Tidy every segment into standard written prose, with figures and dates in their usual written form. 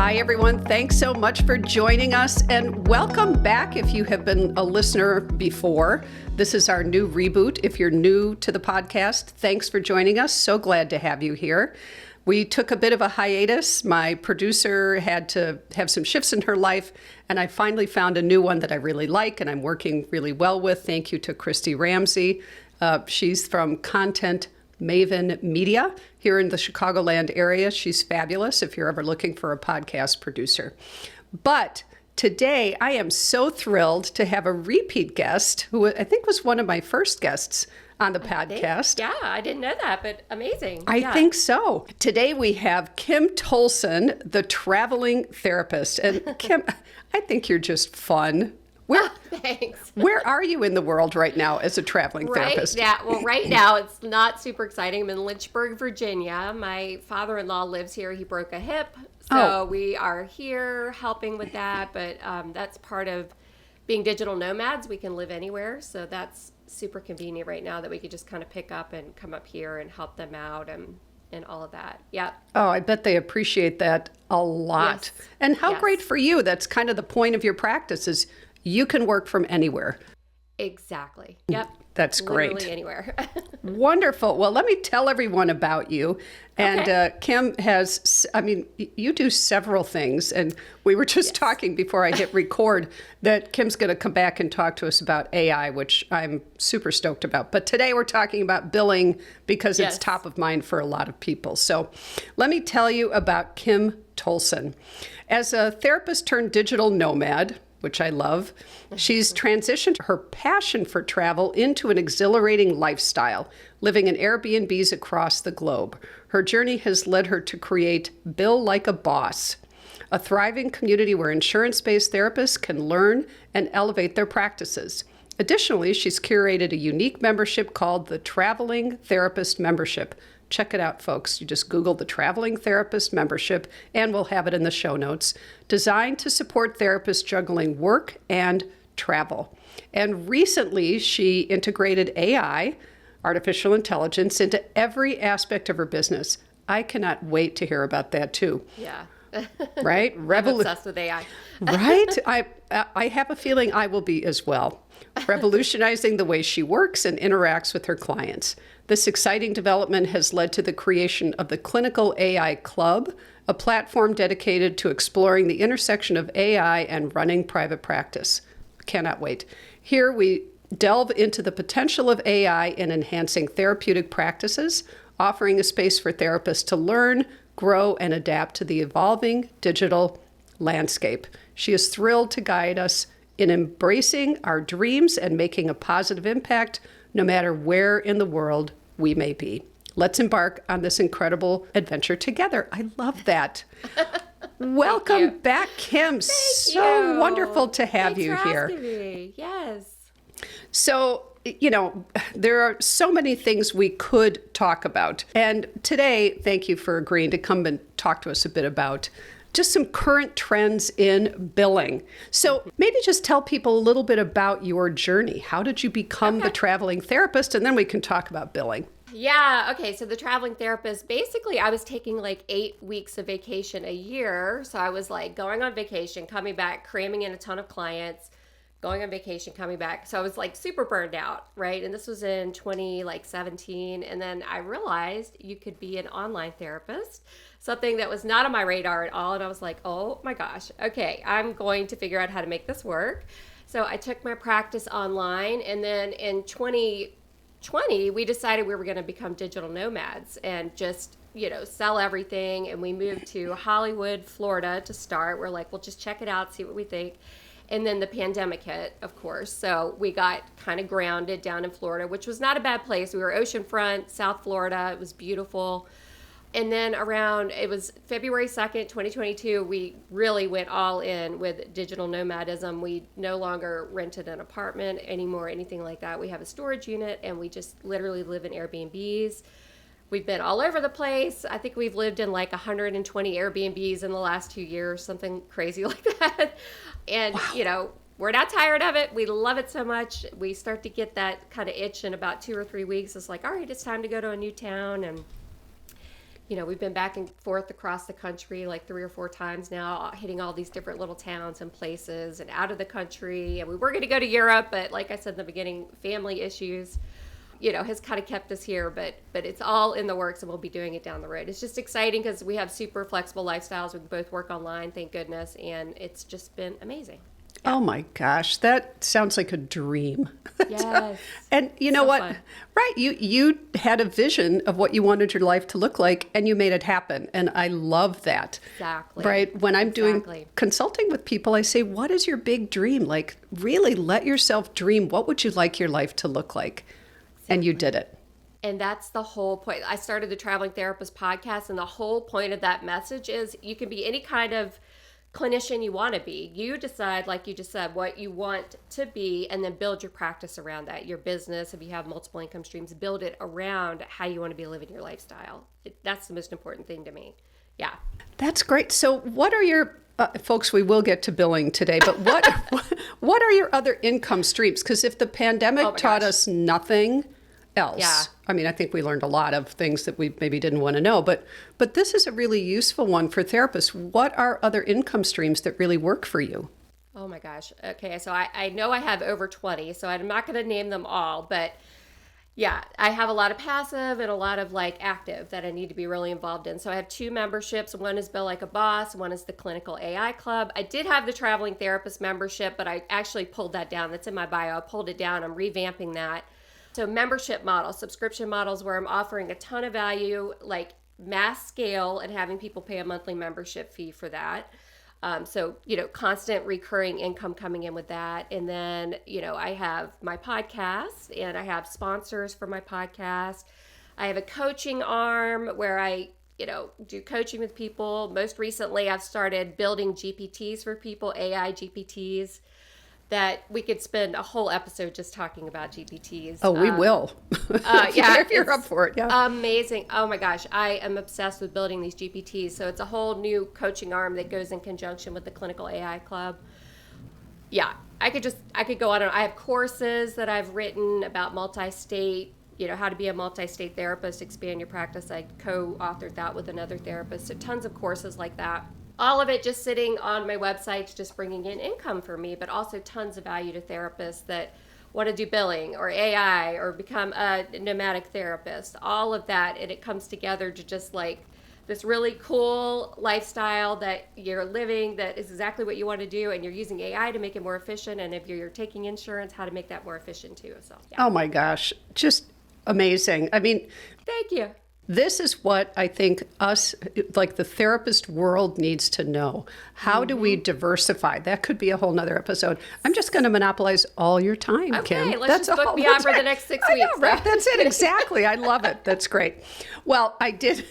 Hi, everyone. Thanks so much for joining us, and welcome back if you have been a listener before. This is our new reboot. If you're new to the podcast, thanks for joining us. So glad to have you here. We took a bit of a hiatus. My producer had to have some shifts in her life, and I finally found a new one that I really like and I'm working really well with. Thank you to Christy Ramsey. She's from Content Maven Media here in the Chicagoland area. She's fabulous if you're ever looking for a podcast producer. But today I am so thrilled to have a repeat guest who I think was one of my first guests on the podcast. Yeah, I didn't know that, but amazing. I think so. Today we have Kym Tolson, the traveling therapist. And Kym, I think you're just fun. Thanks. Where are you in the world right now as a traveling therapist? Right now it's not super exciting. I'm in Lynchburg, Virginia. My father-in-law lives here. He broke a hip. So we are here helping with that. But that's part of being digital nomads. We can live anywhere. So that's super convenient right now that we could just kind of pick up and come up here and help them out and all of that. Yeah. Oh, I bet they appreciate that a lot. Yes. And how great for you. That's kind of the point of your practice is you can work from anywhere. Exactly. Yep. That's great. Literally anywhere. Wonderful. Well, let me tell everyone about you. And Kym has, you do several things. And we were just talking before I hit record that Kym's going to come back and talk to us about AI, which I'm super stoked about. But today we're talking about billing because it's top of mind for a lot of people. So let me tell you about Kym Tolson. As a therapist turned digital nomad, which I love, she's transitioned her passion for travel into an exhilarating lifestyle, living in Airbnbs across the globe. Her journey has led her to create Bill Like a Boss, a thriving community where insurance-based therapists can learn and elevate their practices. Additionally, she's curated a unique membership called the Traveling Therapist Membership. Check it out, folks. You just Google the Traveling Therapist Membership, and we'll have it in the show notes, designed to support therapists juggling work and travel. And recently, she integrated AI, artificial intelligence, into every aspect of her business. I cannot wait to hear about that, too. Yeah. Right? I'm obsessed with AI. Right? I have a feeling I will be as well. Revolutionizing the way she works and interacts with her clients. This exciting development has led to the creation of the Clinical AI Club, a platform dedicated to exploring the intersection of AI and running private practice. Cannot wait. Here we delve into the potential of AI in enhancing therapeutic practices, offering a space for therapists to learn, grow, and adapt to the evolving digital landscape. She is thrilled to guide us in embracing our dreams and making a positive impact no matter where in the world we may be. Let's embark on this incredible adventure together. I love that. Welcome back, Kym. So wonderful to have you here. Thanks for asking me. Yes. So, there are so many things we could talk about. And today, thank you for agreeing to come and talk to us a bit about just some current trends in billing. So maybe just tell people a little bit about your journey. How did you become the traveling therapist? And then we can talk about billing. Yeah. Okay. So the traveling therapist, basically I was taking like 8 weeks of vacation a year. So I was like going on vacation, coming back, cramming in a ton of clients, going on vacation, coming back. So I was like super burned out, right? And this was in 2017. And then I realized you could be an online therapist, something that was not on my radar at all. And I was like, oh my gosh, okay, I'm going to figure out how to make this work. So I took my practice online. And then in 2020, we decided we were going to become digital nomads and just, sell everything. And we moved to Hollywood, Florida to start. We're like, we'll just check it out, see what we think. And then the pandemic hit, of course. So we got kind of grounded down in Florida, which was not a bad place. We were oceanfront, South Florida. It was beautiful. And then it was February 2nd, 2022, we really went all in with digital nomadism. We no longer rented an apartment anymore, anything like that. We have a storage unit and we just literally live in Airbnbs. We've been all over the place. I think we've lived in like 120 Airbnbs in the last 2 years, something crazy like that. And, we're not tired of it. We love it so much. We start to get that kind of itch in about 2 or 3 weeks. It's like, all right, it's time to go to a new town. And we've been back and forth across the country like 3 or 4 times now, hitting all these different little towns and places and out of the country. And we were going to go to Europe, but like I said in the beginning, family issues, has kind of kept us here. But it's all in the works, and we'll be doing it down the road. It's just exciting because we have super flexible lifestyles. We both work online, thank goodness, and it's just been amazing. Oh my gosh, that sounds like a dream. Yes. And you know So what? fun. Right, you had a vision of what you wanted your life to look like, and you made it happen. And I love that. Exactly. Right, when I'm doing consulting with people, I say, what is your big dream? Like, really let yourself dream. What would you like your life to look like? Exactly. And you did it. And that's the whole point. I started the Traveling Therapist podcast, and the whole point of that message is you can be any kind of clinician you want to be. You decide, like you just said, what you want to be, and then build your practice around that. Your business, if you have multiple income streams, build it around how you want to be living your lifestyle. That's the most important thing to me. Yeah. That's great. So what are your folks, we will get to billing today, but what are your other income streams? Because if the pandemic taught us nothing else, I mean, I think we learned a lot of things that we maybe didn't want to know, but this is a really useful one for therapists. What are other income streams that really work for you? Oh my gosh. Okay, so I know I have over 20, so I'm not going to name them all, but yeah, I have a lot of passive and a lot of like active that I need to be really involved in. So I have 2 memberships. One is Bill Like a Boss. One is the Clinical AI Club. I did have the Traveling Therapist membership, but I actually pulled that down. That's in my bio. I pulled it down. I'm revamping that. So membership models, subscription models where I'm offering a ton of value, like mass scale, and having people pay a monthly membership fee for that. So, constant recurring income coming in with that. And then, I have my podcast, and I have sponsors for my podcast. I have a coaching arm where I, do coaching with people. Most recently, I've started building GPTs for people, AI GPTs, that we could spend a whole episode just talking about GPTs. Oh, we will. Yeah, if you're up for it. Yeah. Amazing. Oh my gosh. I am obsessed with building these GPTs. So it's a whole new coaching arm that goes in conjunction with the Clinical AI Club. Yeah, I could go on. I have courses that I've written about multi-state, how to be a multi-state therapist, expand your practice. I co-authored that with another therapist. So tons of courses like that. All of it just sitting on my website, just bringing in income for me, but also tons of value to therapists that want to do billing or AI or become a nomadic therapist. All of that, and it comes together to just like this really cool lifestyle that you're living that is exactly what you want to do, and you're using AI to make it more efficient. And if you're taking insurance, how to make that more efficient too. So, yeah. Oh my gosh, just amazing. I mean, thank you. This is what I think like the therapist world needs to know. How do we diversify? That could be a whole nother episode. I'm just going to monopolize all your time, Kym. Okay, let's just book me on for the next 6 weeks. I know, right? That's it, exactly. I love it. That's great. Well, I did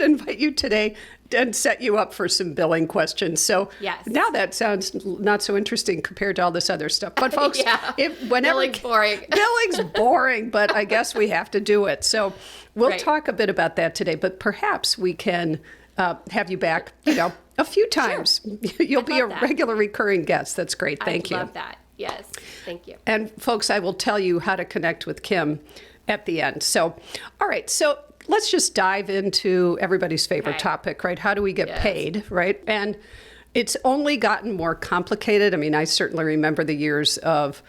invite you today and set you up for some billing questions. So yes. Now that sounds not so interesting compared to all this other stuff. But folks, billing's boring. Billing's boring, but I guess we have to do it. So we'll talk a bit about that today, but perhaps we can have you back, a few times. Sure. You'll be a regular recurring guest. That's great. Thank you. I love that. Yes. Thank you. And folks, I will tell you how to connect with Kym at the end. So, all right. So let's just dive into everybody's favorite topic, right? How do we get paid, right? And it's only gotten more complicated. I mean, I certainly remember the years of,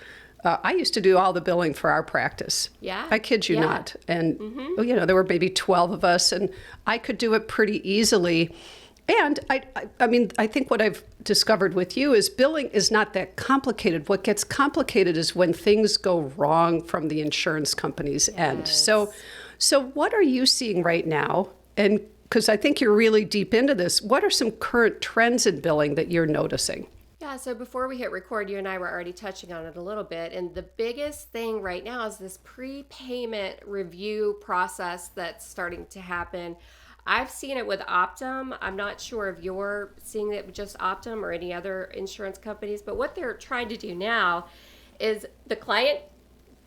I used to do all the billing for our practice. Yeah. I kid you not. And, there were maybe 12 of us, and I could do it pretty easily. And I mean, I think what I've discovered with you is billing is not that complicated. What gets complicated is when things go wrong from the insurance company's end. So what are you seeing right now? And because I think you're really deep into this, what are some current trends in billing that you're noticing? Yeah, so before we hit record, you and I were already touching on it a little bit. And the biggest thing right now is this prepayment review process that's starting to happen. I've seen it with Optum. I'm not sure if you're seeing it with just Optum or any other insurance companies, but what they're trying to do now is the client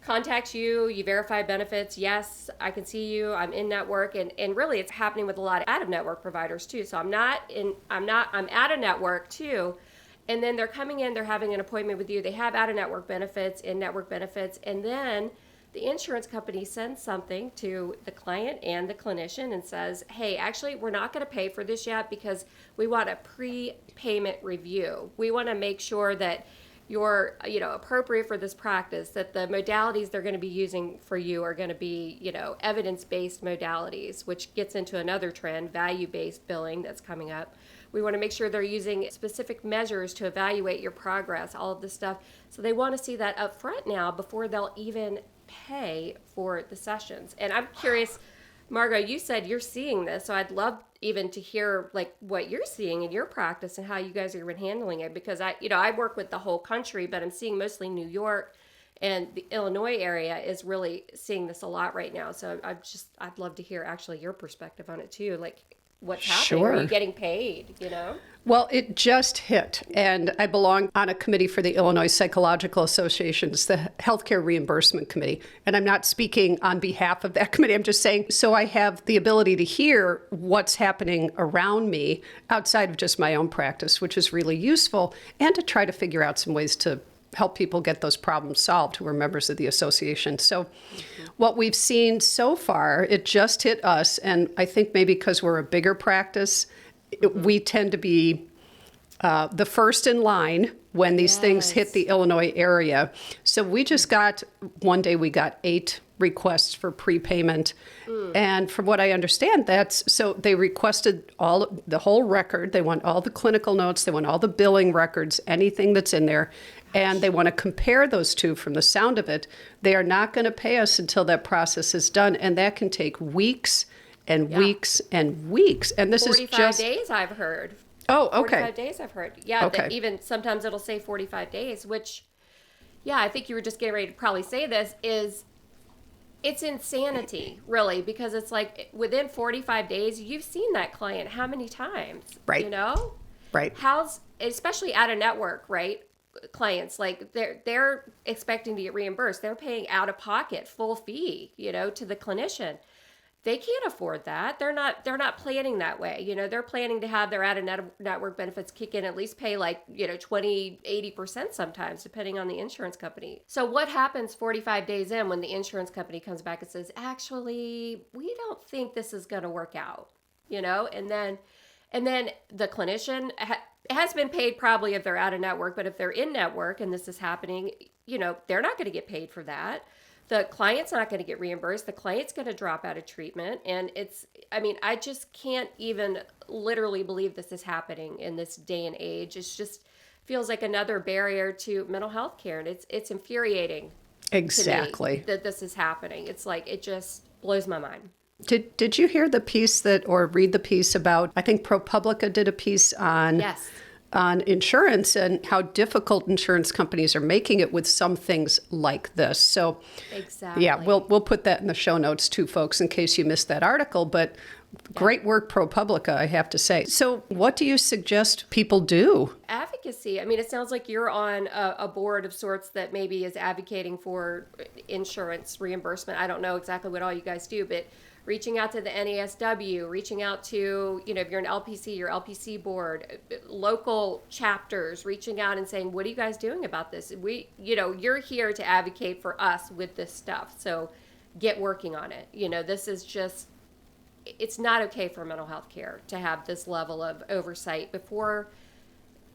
contacts you, you verify benefits. Yes, I can see you, I'm in network. And really it's happening with a lot of out-of-network providers too. So I'm out of network too. And then they're coming in, they're having an appointment with you. They have out-of-network benefits, in-network benefits, and then the insurance company sends something to the client and the clinician and says, hey, actually, we're not going to pay for this yet because we want a pre-payment review. We want to make sure that you're, appropriate for this practice, that the modalities they're going to be using for you are going to be, evidence-based modalities, which gets into another trend, value-based billing that's coming up. We want to make sure they're using specific measures to evaluate your progress, all of this stuff. So they want to see that up front now before they'll even pay for the sessions. And I'm curious, Margo, you said you're seeing this, so I'd love even to hear like what you're seeing in your practice and how you guys are even handling it, because I work with the whole country, but I'm seeing mostly New York, and the Illinois area is really seeing this a lot right now. So I'd love to hear actually your perspective on it too. Like, what's happening? Sure. Are you getting paid, Well, it just hit, and I belong on a committee for the Illinois Psychological Association's, the Healthcare Reimbursement Committee. And I'm not speaking on behalf of that committee. I'm just saying, so I have the ability to hear what's happening around me outside of just my own practice, which is really useful, and to try to figure out some ways to help people get those problems solved who are members of the association. So what we've seen so far, it just hit us, and I think maybe because we're a bigger practice, we tend to be the first in line when these things hit the Illinois area. So we just one day we got 8 requests for prepayment. And from what I understand, so they requested the whole record. They want all the clinical notes. They want all the billing records, anything that's in there. And they want to compare those two. From the sound of it, they are not going to pay us until that process is done. And that can take weeks and weeks and weeks. And this is just 45 days, I've heard. Oh, okay. 45 days, I've heard. Yeah, okay. Even sometimes it'll say 45 days, which, I think you were just getting ready to probably say this, it's insanity, really, because it's like within 45 days, you've seen that client how many times? Right. Right. Especially out of network, right? Clients, like they're expecting to get reimbursed. They're paying out of pocket full fee, to the clinician. They can't afford that. They're not planning that way. They're planning to have their out-of-network benefits kick in, at least pay 20, 80% sometimes, depending on the insurance company. So what happens 45 days in when the insurance company comes back and says, actually, we don't think this is going to work out, And then the clinician has been paid probably if they're out-of-network, but if they're in-network and this is happening, they're not going to get paid for that. The client's not going to get reimbursed. The client's going to drop out of treatment. And I just can't even literally believe this is happening in this day and age. It just feels like another barrier to mental health care. And it's infuriating. Exactly. To me that this is happening. It's like, it just blows my mind. Did you hear the piece or read the piece about, I think ProPublica did a piece on insurance and how difficult insurance companies are making it with some things like this. So exactly. Yeah, we'll put that in the show notes too, folks, in case you missed that article. But great work, ProPublica, I have to say. So what do you suggest people do? Advocacy. It sounds like you're on a board of sorts that maybe is advocating for insurance reimbursement. I don't know exactly what all you guys do, but reaching out to the NASW, reaching out to, if you're an LPC, your LPC board, local chapters, reaching out and saying, what are you guys doing about this? You're here to advocate for us with this stuff. So get working on it. This is just, it's not okay for mental health care to have this level of oversight before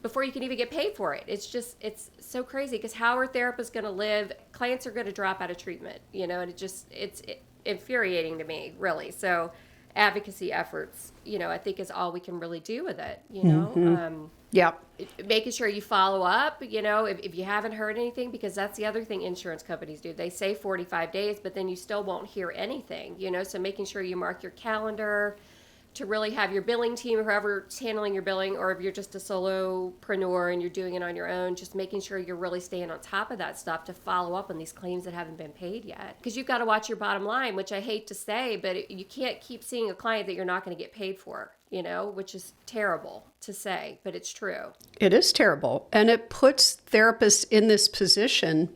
you can even get paid for it. It's so crazy, because how are therapists going to live? Clients are going to drop out of treatment, and it's infuriating to me, really. So advocacy efforts, I think is all we can really do with it, Making sure you follow up, if you haven't heard anything, because that's the other thing insurance companies do. They say 45 days, but then you still won't hear anything, so making sure you mark your calendar to really have your billing team, whoever's handling your billing, or if you're just a solopreneur and you're doing it on your own, just making sure you're really staying on top of that stuff to follow up on these claims that haven't been paid yet. Because you've got to watch your bottom line, which I hate to say, but you can't keep seeing a client that you're not going to get paid for, which is terrible to say, but it's true. It is terrible. And it puts therapists in this position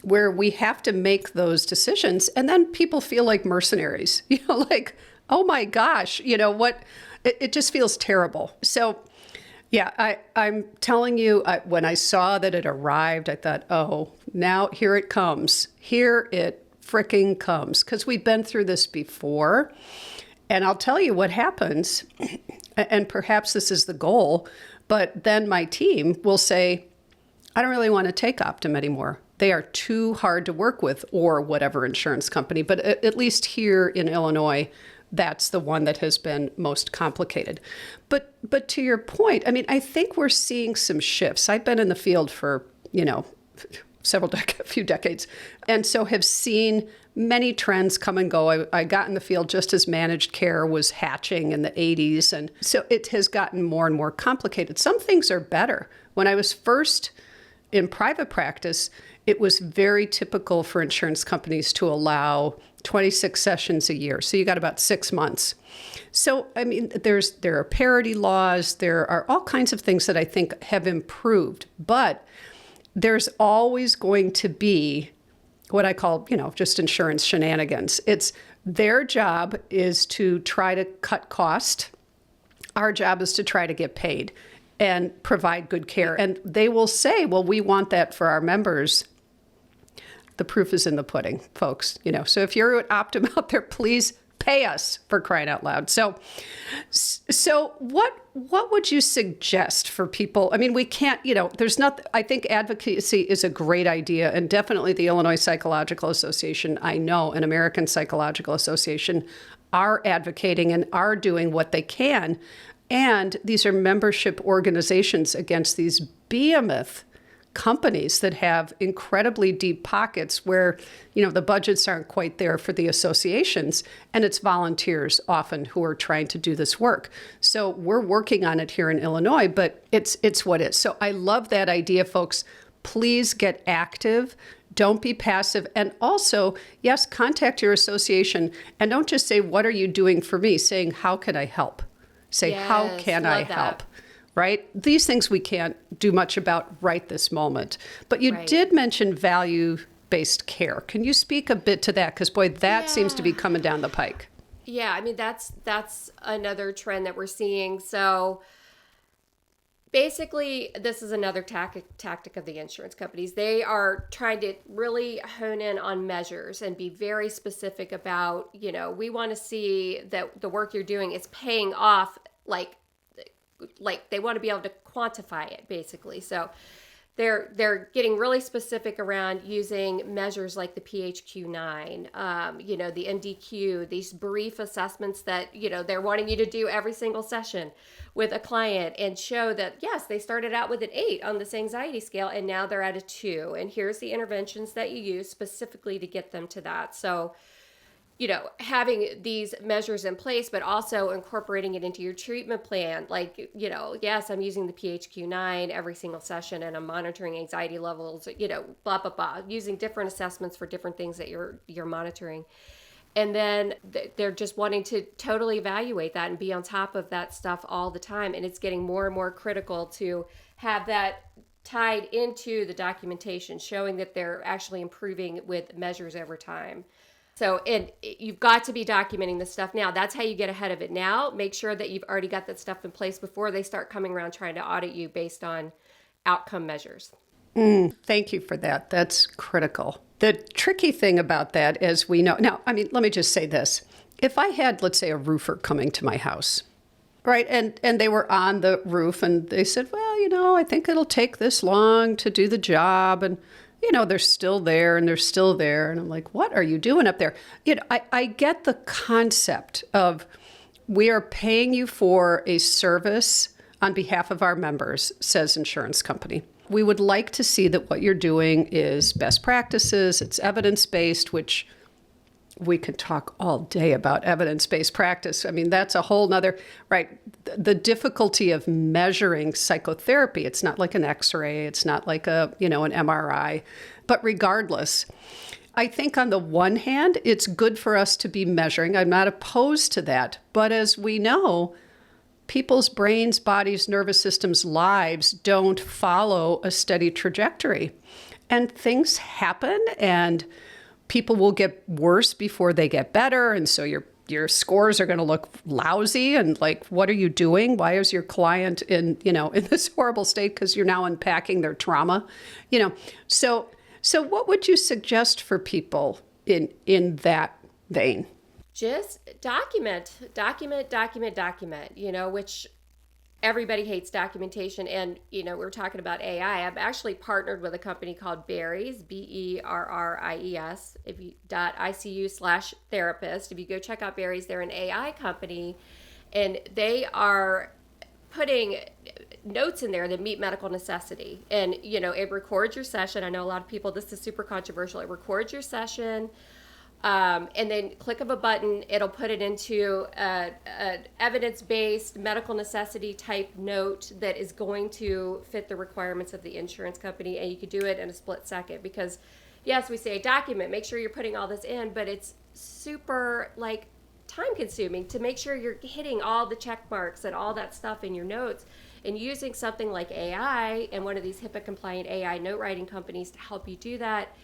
where we have to make those decisions. And then people feel like mercenaries, like, oh my gosh, it just feels terrible. So yeah, I'm telling you, when I saw that it arrived, I thought, oh, now here it comes. Here it fricking comes, because we've been through this before. And I'll tell you what happens, and perhaps this is the goal, but then my team will say, I don't really want to take Optum anymore. They are too hard to work with, or whatever insurance company. But at least here in Illinois, that's the one that has been most complicated. But to your point, I mean, I think we're seeing some shifts. I've been in the field for, a few decades, and so have seen many trends come and go. I got in the field just as managed care was hatching in the 80s, and so it has gotten more and more complicated. Some things are better. When I was first in private practice, it was very typical for insurance companies to allow 26 sessions a year. So you got about 6 months. So, I mean, there are parity laws. There are all kinds of things that I think have improved. But there's always going to be what I call, just insurance shenanigans. It's their job is to try to cut cost. Our job is to try to get paid and provide good care. And they will say, well, we want that for our members. The proof is in the pudding, folks. So if you're at Optum out there, please pay us, for crying out loud. So what would you suggest for people? I mean, we can't, there's not, I think advocacy is a great idea, and definitely the Illinois Psychological Association, I know, and American Psychological Association are advocating and are doing what they can. And these are membership organizations against these behemoth companies that have incredibly deep pockets where, the budgets aren't quite there for the associations, and it's volunteers often who are trying to do this work. So we're working on it here in Illinois, but it's what it is. So I love that idea, folks. Please get active. Don't be passive. And also, yes, contact your association, and don't just say, what are you doing for me? Saying, how can I help? Say, yes, how can I help? Right? These things we can't do much about right this moment. But you did mention value-based care. Can you speak a bit to that? Because, boy, that seems to be coming down the pike. Yeah, I mean, that's another trend that we're seeing. So basically, this is another tactic of the insurance companies. They are trying to really hone in on measures and be very specific about, we want to see that the work you're doing is paying off, like they want to be able to quantify it, basically. So they're getting really specific around using measures like the PHQ-9, the NDQ, these brief assessments that, they're wanting you to do every single session with a client and show that, yes, they started out with an 8 on this anxiety scale and now they're at a 2. And here's the interventions that you use specifically to get them to that. So, having these measures in place, but also incorporating it into your treatment plan. Like, yes, I'm using the PHQ-9 every single session and I'm monitoring anxiety levels, blah, blah, blah, using different assessments for different things that you're monitoring. And then they're just wanting to totally evaluate that and be on top of that stuff all the time. And it's getting more and more critical to have that tied into the documentation, showing that they're actually improving with measures over time. So, and you've got to be documenting this stuff now. That's how you get ahead of it now. Make sure that you've already got that stuff in place before they start coming around trying to audit you based on outcome measures. Thank you for that. That's critical. The tricky thing about that, as we know, now, I mean, let me just say this. If I had, let's say, a roofer coming to my house, right, and they were on the roof and they said, well, I think it'll take this long to do the job, and they're still there and they're still there. And I'm like, what are you doing up there? I get the concept of we are paying you for a service on behalf of our members, says insurance company. We would like to see that what you're doing is best practices, it's evidence-based, which we could talk all day about evidence-based practice. I mean, that's a whole nother, right? The difficulty of measuring psychotherapy, it's not like an X-ray, it's not like an MRI, but regardless, I think on the one hand, it's good for us to be measuring. I'm not opposed to that. But as we know, people's brains, bodies, nervous systems, lives don't follow a steady trajectory. And things happen, and people will get worse before they get better. And so your scores are going to look lousy. And like, what are you doing? Why is your client in this horrible state? Because you're now unpacking their trauma, So what would you suggest for people in that vein? Just document, which everybody hates documentation. And, we're talking about AI. I've actually partnered with a company called Berries, BERRIES, .icu/therapist. If you go check out Berries, they're an AI company, and they are putting notes in there that meet medical necessity. And, it records your session. I know a lot of people, this is super controversial. It records your session. And then click of a button, it'll put it into an evidence-based medical necessity type note that is going to fit the requirements of the insurance company. And you could do it in a split second, because yes, we say document, make sure you're putting all this in, but it's super time consuming to make sure you're hitting all the check marks and all that stuff in your notes. And using something like AI and one of these HIPAA compliant AI note writing companies to help you do that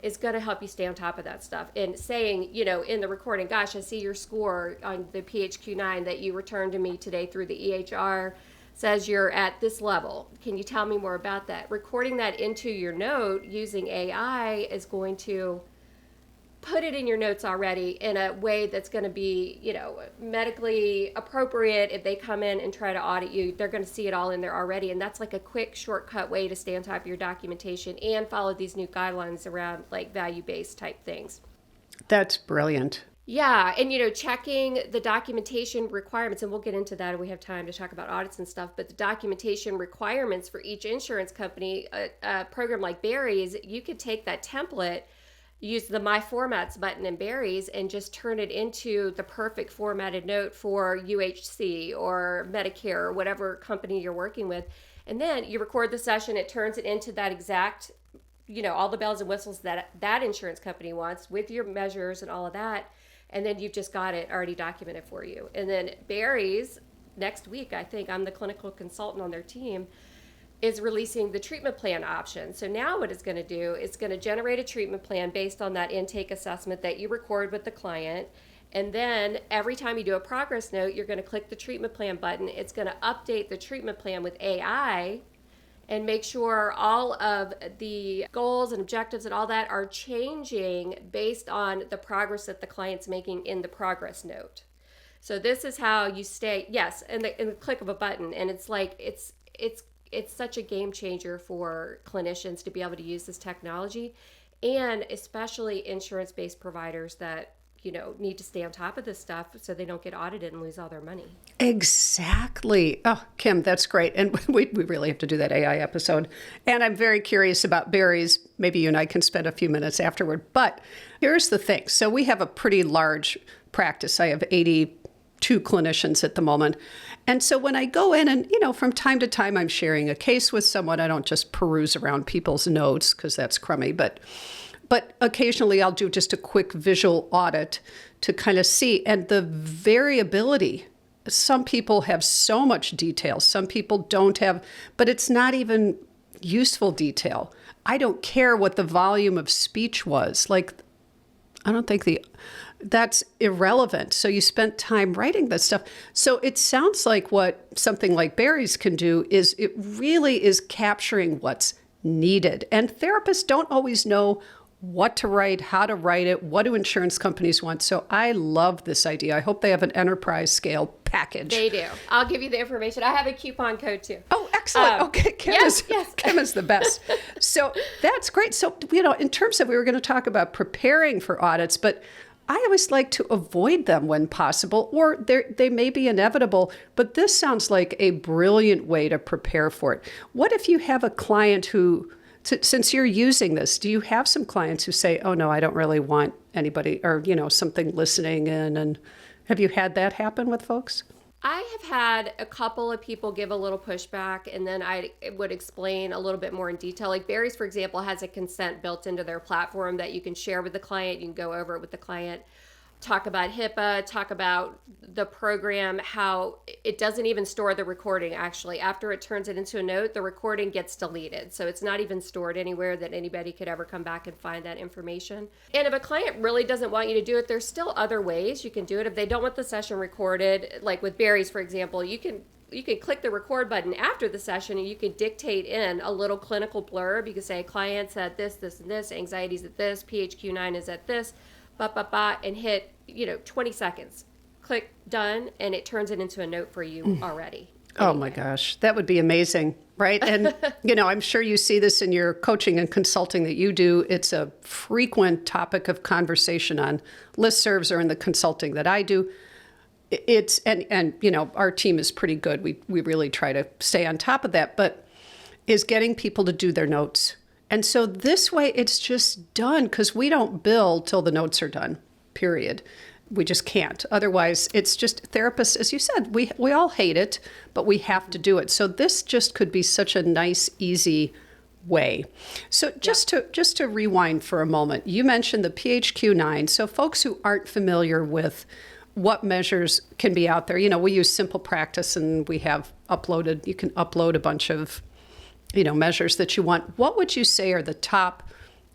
is going to help you stay on top of that stuff. And saying, in the recording, gosh, I see your score on the PHQ-9 that you returned to me today through the EHR says you're at this level. Can you tell me more about that? Recording that into your note using AI is going to put it in your notes already in a way that's going to be, medically appropriate. If they come in and try to audit you, they're going to see it all in there already. And that's like a quick shortcut way to stay on top of your documentation and follow these new guidelines around value-based type things. That's brilliant. Yeah. And, checking the documentation requirements, and we'll get into that if we have time to talk about audits and stuff, but the documentation requirements for each insurance company, a program like Berries, you could take that template, use the My Formats button in Berries, and just turn it into the perfect formatted note for UHC or Medicare or whatever company you're working with. And then you record the session, it turns it into that exact, all the bells and whistles that that insurance company wants with your measures and all of that. And then you've just got it already documented for you. And then Berries, next week, I think I'm the clinical consultant on their team, is releasing the treatment plan option. So now what it's going to do is going to generate a treatment plan based on that intake assessment that you record with the client. And then every time you do a progress note, you're going to click the treatment plan button. It's going to update the treatment plan with AI and make sure all of the goals and objectives and all that are changing based on the progress that the client's making in the progress note. So this is how you stay, yes, in the click of a button. And it's it's such a game changer for clinicians to be able to use this technology, and especially insurance-based providers that, need to stay on top of this stuff so they don't get audited and lose all their money. Exactly. Oh, Kym, that's great. And we really have to do that AI episode. And I'm very curious about Berries. Maybe you and I can spend a few minutes afterward. But here's the thing. So we have a pretty large practice. I have 82 clinicians at the moment. And so when I go in and, from time to time, I'm sharing a case with someone. I don't just peruse around people's notes because that's crummy, but occasionally I'll do just a quick visual audit to kind of see. And the variability, some people have so much detail, some people don't have, but it's not even useful detail. I don't care what the volume of speech was. I don't think that's irrelevant. So you spent time writing this stuff. So it sounds like what something like Berries can do is it really is capturing what's needed. And therapists don't always know what to write, how to write it, what do insurance companies want. So I love this idea. I hope they have an enterprise scale package. They do. I'll give you the information. I have a coupon code too. Oh, excellent. Okay. Kym is the best. So that's great. So, in terms of, we were going to talk about preparing for audits, but I always like to avoid them when possible, or they may be inevitable, but this sounds like a brilliant way to prepare for it. What if you have a client who, since you're using this, do you have some clients who say, oh no, I don't really want anybody, or, something listening in? And have you had that happen with folks? I have had a couple of people give a little pushback, and then I would explain a little bit more in detail. Like Berries, for example, has a consent built into their platform that you can share with the client. You can go over it with the client, talk about HIPAA, talk about the program, how it doesn't even store the recording, actually. After it turns it into a note, the recording gets deleted. So it's not even stored anywhere that anybody could ever come back and find that information. And if a client really doesn't want you to do it, there's still other ways you can do it. If they don't want the session recorded, like with Berries, for example, you can click the record button after the session and you can dictate in a little clinical blurb. You can say, clients at this, this, and this, anxieties at this, PHQ-9 is at this. and hit, 20 seconds. Click done, and it turns it into a note for you already. Oh my gosh, that would be amazing, right? And, I'm sure you see this in your coaching and consulting that you do. It's a frequent topic of conversation on listservs or in the consulting that I do. It's, and our team is pretty good. We really try to stay on top of that, but is getting people to do their notes. And so this way it's just done because we don't bill till the notes are done, period. We just can't. Otherwise, it's just therapists, as you said, we all hate it, but we have to do it. So this just could be such a nice, easy way. So just to rewind for a moment, you mentioned the PHQ-9. So folks who aren't familiar with what measures can be out there, we use Simple Practice and we have you can upload a bunch of, measures that you want. What would you say are the top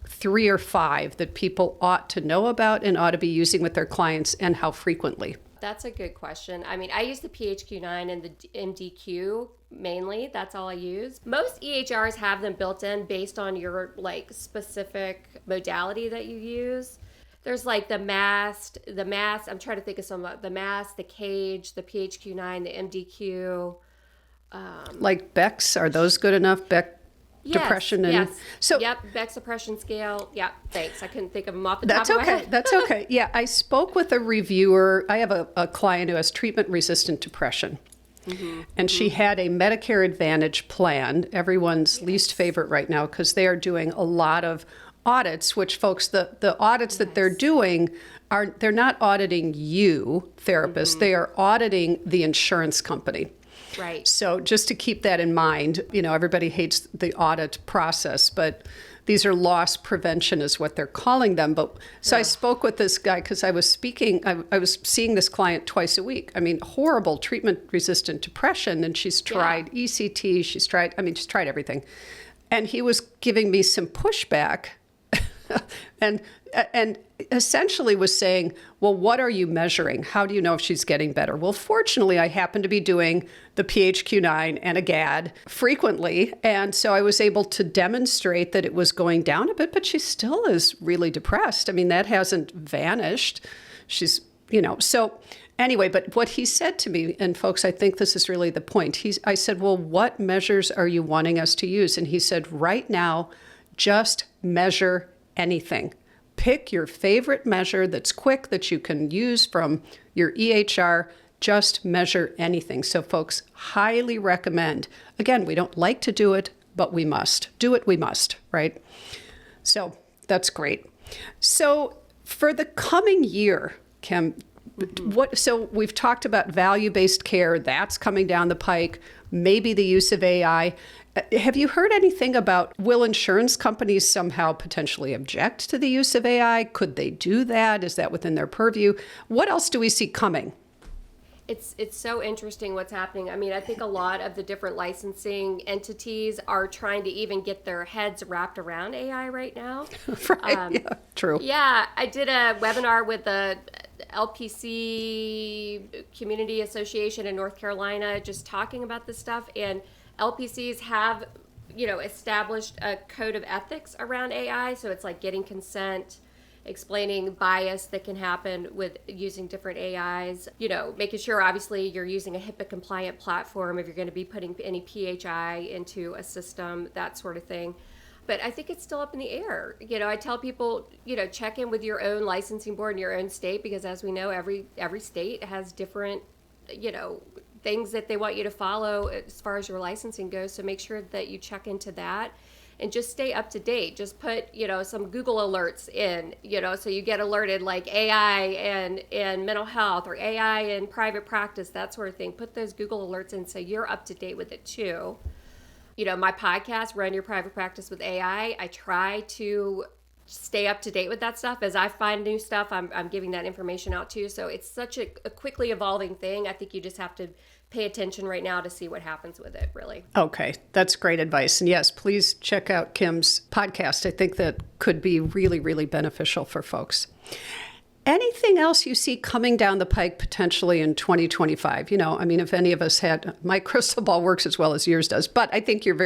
3 or 5 that people ought to know about and ought to be using with their clients, and how frequently? That's a good question. I mean, I use the PHQ-9 and the MDQ mainly. That's all I use. Most EHRs have them built in based on your specific modality that you use. There's like the MAST, I'm trying to think of some, the MAST, the CAGE, the PHQ-9, the MDQ. Like Beck's, are those good enough? Beck depression and so Beck's depression scale. Yep, thanks. I couldn't think of them off the top of my head. That's okay. Yeah, I spoke with a reviewer. I have a client who has treatment-resistant depression. And she had a Medicare Advantage plan, everyone's least favorite right now, because they are doing a lot of audits, which folks, the audits that they're doing they're not auditing you, therapists, they are auditing the insurance company. Right. So just to keep that in mind, everybody hates the audit process, but these are loss prevention is what they're calling them. But so I spoke with this guy because I was seeing this client twice a week. I mean, horrible treatment-resistant depression, and she's tried ECT, she's tried everything. And he was giving me some pushback and essentially was saying, well, what are you measuring? How do you know if she's getting better? Well, fortunately, I happen to be doing the PHQ-9 and a GAD frequently. And so I was able to demonstrate that it was going down a bit, but she still is really depressed. I mean, that hasn't vanished. She's, so anyway, but what he said to me, and folks, I think this is really the point. I said, well, what measures are you wanting us to use? And he said, right now, just measure anything. Pick your favorite measure that's quick that you can use from your EHR. Just measure anything. So folks, highly recommend. Again, we don't like to do it, but we must. Do it, we must, right? So that's great. So for the coming year, Kym, so we've talked about value-based care. That's coming down the pike. Maybe the use of AI. Have you heard anything about, will insurance companies somehow potentially object to the use of AI? Could they do that? Is that within their purview? What else do we see coming? It's so interesting what's happening. I mean, I think a lot of the different licensing entities are trying to even get their heads wrapped around AI right now. Right, yeah, true. Yeah, I did a webinar with the LPC Community Association in North Carolina just talking about this stuff, and LPCs have, established a code of ethics around AI. So it's like getting consent, explaining bias that can happen with using different AIs, making sure obviously you're using a HIPAA compliant platform if you're going to be putting any PHI into a system, that sort of thing. But I think it's still up in the air. I tell people, check in with your own licensing board in your own state, because as we know, every state has different, things that they want you to follow as far as your licensing goes. So make sure that you check into that and just stay up to date. Just put, some Google alerts in, so you get alerted like AI and mental health or AI and private practice, that sort of thing. Put those Google alerts in so you're up to date with it too. My podcast, Run Your Private Practice with AI, I try to stay up to date with that stuff. As I find new stuff, I'm giving that information out too. So it's such a quickly evolving thing. I think you just have to pay attention right now to see what happens with it, really. Okay, that's great advice. And yes, please check out Kym's podcast. I think that could be really, really beneficial for folks. Anything else you see coming down the pike potentially in 2025? If any of us had, my crystal ball works as well as yours does, but I think you're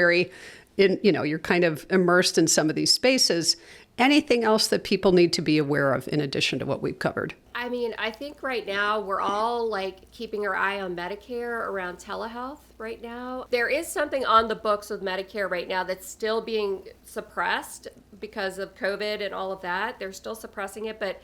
you're kind of immersed in some of these spaces. Anything else that people need to be aware of in addition to what we've covered? I mean, I think right now we're all like keeping our eye on Medicare around telehealth right now. There is something on the books with Medicare right now that's still being suppressed because of COVID and all of that. They're still suppressing it, but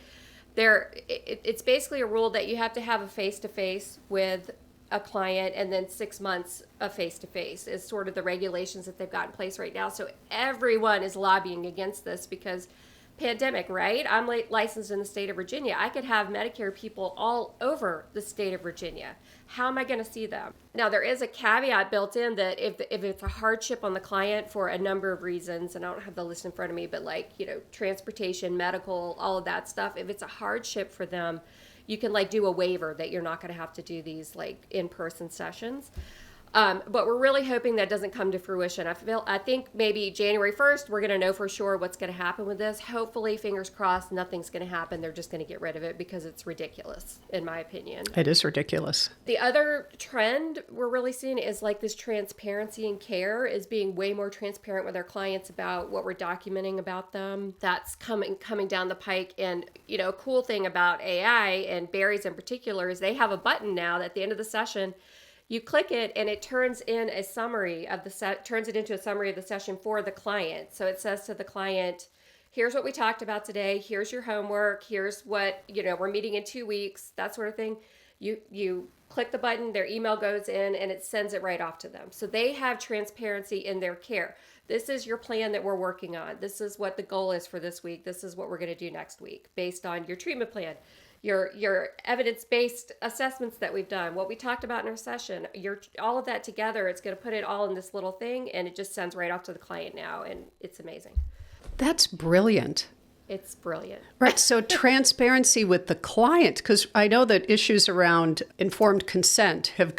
it's basically a rule that you have to have a face-to-face with a client, and then 6 months of face-to-face is sort of the regulations that they've got in place right now. So everyone is lobbying against this because pandemic, right? I'm licensed in the state of Virginia. I could have Medicare people all over the state of Virginia. How am I going to see them? Now, there is a caveat built in that if it's a hardship on the client for a number of reasons, and I don't have the list in front of me, but like, transportation, medical, all of that stuff, if it's a hardship for them, you can like do a waiver that you're not going to have to do these like in-person sessions. But we're really hoping that doesn't come to fruition. I think maybe January 1st, we're going to know for sure what's going to happen with this. Hopefully, fingers crossed, nothing's going to happen. They're just going to get rid of it because it's ridiculous, in my opinion. It is ridiculous. The other trend we're really seeing is like this transparency in care is being way more transparent with our clients about what we're documenting about them. That's coming down the pike. And, a cool thing about AI and Barry's in particular is they have a button now that at the end of the session, you click it and it turns into a summary of the session for the client. So it says to the client, here's what we talked about today. Here's your homework. Here's what, we're meeting in 2 weeks, that sort of thing. You click the button, their email goes in and it sends it right off to them. So they have transparency in their care. This is your plan that we're working on. This is what the goal is for this week. This is what we're going to do next week based on your treatment plan. Your evidence-based assessments that we've done, what we talked about in our session, all of that together, it's going to put it all in this little thing, and it just sends right off to the client now, and it's amazing. That's brilliant. It's brilliant. Right, so transparency with the client, because I know that issues around informed consent have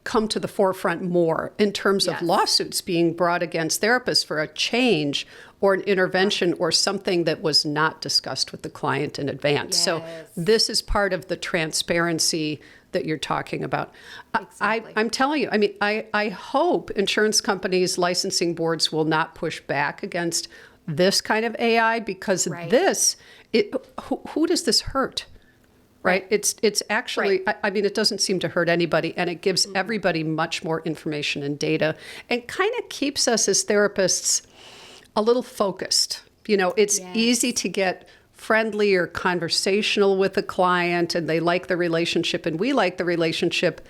come to the forefront more in terms of lawsuits being brought against therapists for a change or an intervention or something that was not discussed with the client in advance. Yes. So this is part of the transparency that you're talking about. Exactly. I'm telling you, I hope insurance companies, licensing boards will not push back against this kind of AI because who does this hurt? Right? It's actually, it doesn't seem to hurt anybody, and it gives everybody much more information and data and kind of keeps us as therapists a little focused. It's easy to get friendly or conversational with a client and they like the relationship and we like the relationship.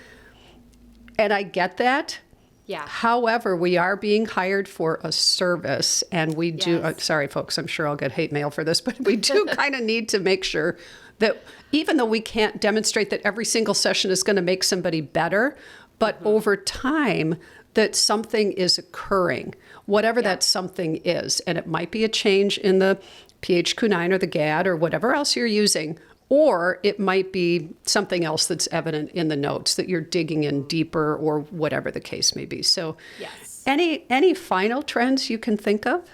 And I get that. Yeah. However, we are being hired for a service and we do, sorry folks, I'm sure I'll get hate mail for this, but we do kind of need to make sure that even though we can't demonstrate that every single session is going to make somebody better, but over time that something is occurring, whatever that something is. And it might be a change in the PHQ-9 or the GAD or whatever else you're using, or it might be something else that's evident in the notes that you're digging in deeper or whatever the case may be. So any final trends you can think of?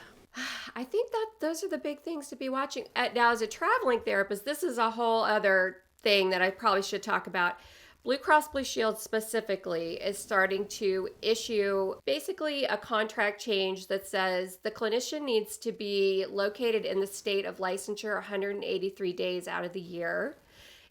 I think that those are the big things to be watching. Now, as a traveling therapist, this is a whole other thing that I probably should talk about. Blue Cross Blue Shield specifically is starting to issue basically a contract change that says the clinician needs to be located in the state of licensure 183 days out of the year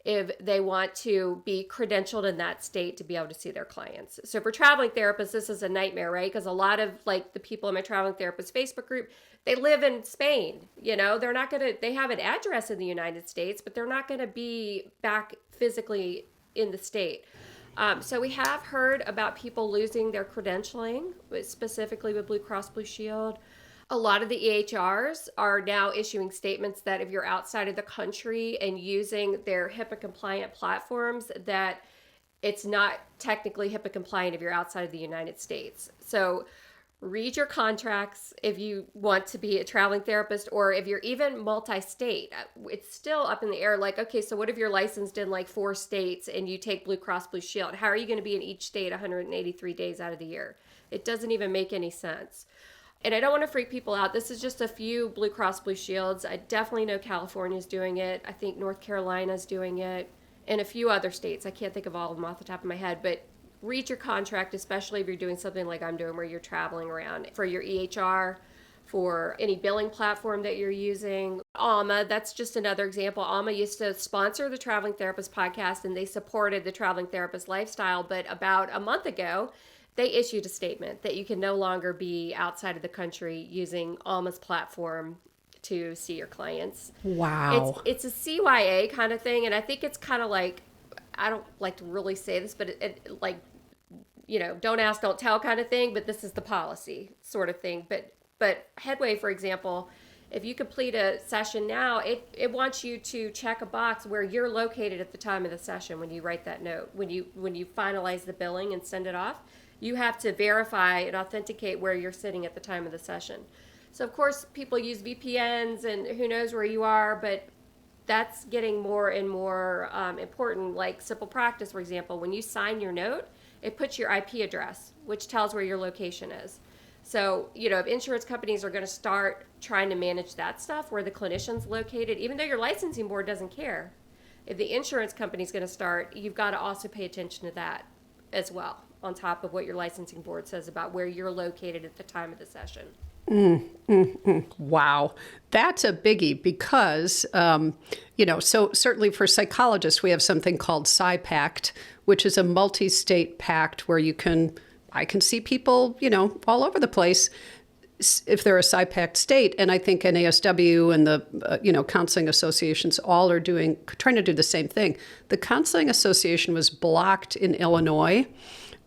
if they want to be credentialed in that state to be able to see their clients. So for traveling therapists, this is a nightmare, right? Because a lot of the people in my traveling therapist Facebook group, they live in Spain. They're not they have an address in the United States, but they're not going to be back physically in the state. So we have heard about people losing their credentialing, specifically with Blue Cross Blue Shield. A lot of the EHRs are now issuing statements that if you're outside of the country and using their HIPAA compliant platforms, that it's not technically HIPAA compliant if you're outside of the United States. So read your contracts if you want to be a traveling therapist, or if you're even multi-state. It's still up in the air. Okay, so what if you're licensed in 4 states and you take Blue Cross Blue Shield? How are you going to be in each state 183 days out of the year? It doesn't even make any sense. And I don't want to freak people out. This is just a few Blue Cross Blue Shields. I definitely know California's doing it. I think North Carolina's doing it, and a few other states. I can't think of all of them off the top of my head, but read your contract, especially if you're doing something like I'm doing where you're traveling around. For your EHR, for any billing platform that you're using. Alma, that's just another example. Alma used to sponsor the Traveling Therapist podcast, and they supported the Traveling Therapist lifestyle. But about a month ago, they issued a statement that you can no longer be outside of the country using Alma's platform to see your clients. Wow. It's a CYA kind of thing, and I think it's kind of like, I don't like to really say this, but it like, don't ask, don't tell kind of thing, but this is the policy sort of thing. But Headway, for example, if you complete a session now, it wants you to check a box where you're located at the time of the session when you write that note. When you finalize the billing and send it off, you have to verify and authenticate where you're sitting at the time of the session. So, of course, people use VPNs and who knows where you are, but that's getting more and more important. Like Simple Practice, for example, when you sign your note, it puts your IP address, which tells where your location is. So, if insurance companies are going to start trying to manage that stuff, where the clinician's located, even though your licensing board doesn't care, if the insurance company's going to start, you've got to also pay attention to that as well, on top of what your licensing board says about where you're located at the time of the session. Wow. That's a biggie because, so certainly for psychologists, we have something called PsyPact, which is a multi-state pact where I can see people, all over the place if they're a PsyPact state. And I think NASW and the, counseling associations all are trying to do the same thing. The Counseling Association was blocked in Illinois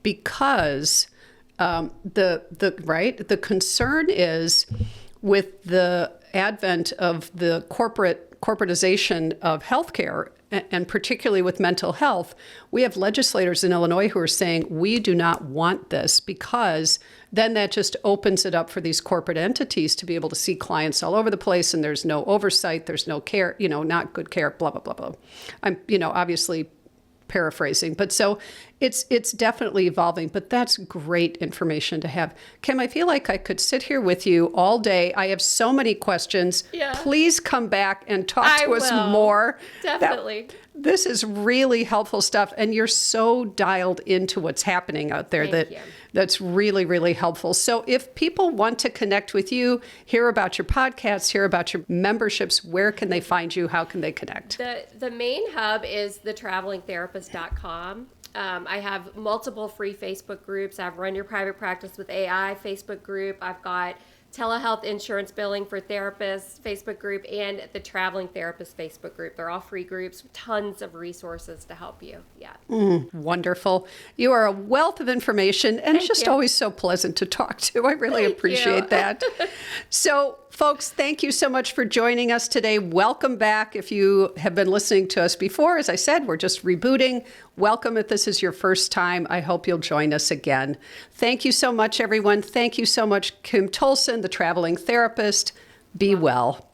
because the concern is with the advent of the corporatization of healthcare, and particularly with mental health, we have legislators in Illinois who are saying we do not want this, because then that just opens it up for these corporate entities to be able to see clients all over the place, and there's no oversight, there's no care, not good care, blah, blah, blah, blah. I'm, obviously paraphrasing, but so it's definitely evolving, but that's great information to have. Kym, I feel like I could sit here with you all day. I have so many questions. Yeah. Please come back and talk to us more. Definitely. This is really helpful stuff, and you're so dialed into what's happening out there. That's really, really helpful. So if people want to connect with you, hear about your podcasts, hear about your memberships, where can they find you? How can they connect? The main hub is thetravelingtherapist.com. I have multiple free Facebook groups. I have Run Your Private Practice with AI Facebook group. I've got Telehealth Insurance Billing for Therapists Facebook group, and the Traveling Therapist Facebook group. They're all free groups, tons of resources to help you. Yeah. Wonderful. You are a wealth of information, and it's just always so pleasant to talk to. I really appreciate that. So, folks, thank you so much for joining us today. Welcome back. If you have been listening to us before, as I said, we're just rebooting. Welcome if this is your first time. I hope you'll join us again. Thank you so much, everyone. Thank you so much, Kym Tolson, the Traveling Therapist. Be well.